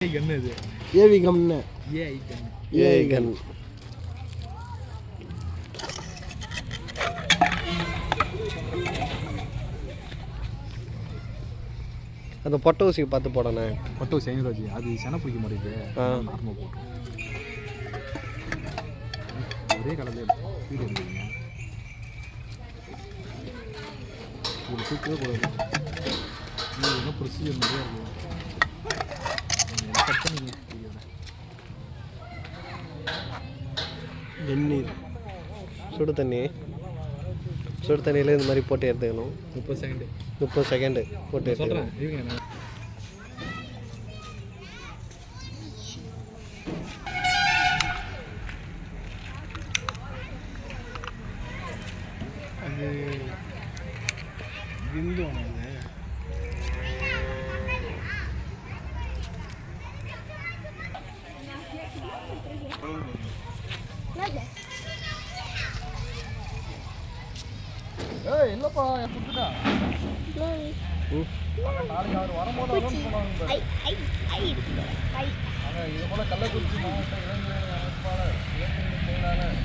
கன் இது ஏவி கம்னு ஏஐ கன் அந்த பொட்டை ஊசி பார்த்து போடணே. பொட்டை ஊசி ஐநூறுவாச்சி அது செனை பிடிக்க மாட்டேங்குது. நார்மல் போட்டோம் ஒரே கலர் வீடு இருந்தீங்க ஒரு தூக்கவே கூடாது. என்ன ப்ரொசீஜர் நிறையா இருக்குது. கட் பண்ணி வெந்நீர் சுடு தண்ணியில் இந்த மாதிரி போட்டு எடுத்துக்கணும். 30 செகண்டு போட்டு எடுத்துக்கணும். அது விந்து இல்லப்பா என் புட்டுடா நாளைக்கு அவர் வரும்போது இது போல கள்ளக்குறிச்சி மாவட்ட இளைஞர் அமைப்பாளர் செயலாளர்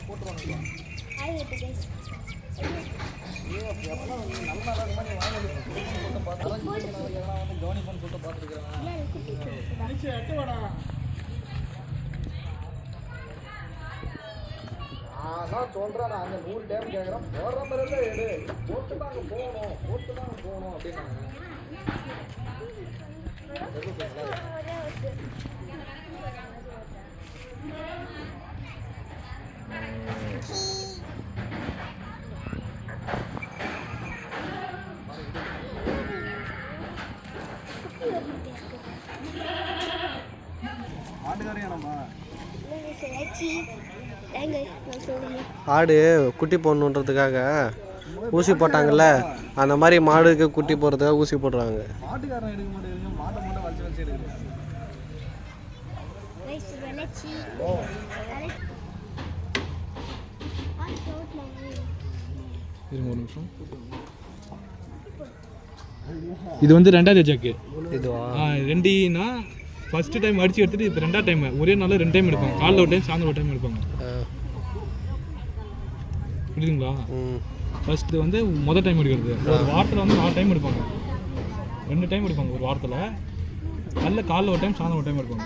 போட்டுருவாங்க. நான் சொல்றேன் அங்க 100 டைம் கேட்கறேன் போடுற மாதிரி எடு போட்டு தாங்க போகணும் அப்படின்னாங்க. ஆடு குட்டி போடணுன்றதுக்காக ஊசி போட்டாங்கல்ல, அந்த மாதிரி மாடுக்கு குட்டி போடுறதுக்காக ஊசி போடுறாங்க. மாட்டுக்காரன் எடுக்க மாட்டேங்குது, மாட்டை மட்டும் வச்சு எடுக்குது. ஒரு நிமிஷம். இது வந்து ரெண்டாவது ஜாக்கு. இதுவா? ரெண்டுனா ஃபர்ஸ்ட் டைம் அடிச்சு எடுத்துட்டு இப்போ ரெண்டாவது டைம் ஒரே நாளில் 2 டைம் எடுப்பாங்க. காலைல ஒரு டைம் சாயந்தரம் ஒரு டைம் எடுப்பாங்க. புரியுதுங்களா? ஃபர்ஸ்ட் வந்து முதல் டைம் எடுக்கிறது ஒரு வாரத்தில் வந்து 4 டைம் எடுப்பாங்க. 2 டைம் எடுப்பாங்க ஒரு வாரத்தில். நல்ல காலைல ஒரு டைம் சாயந்தரம் ஒரு டைம் எடுப்பாங்க.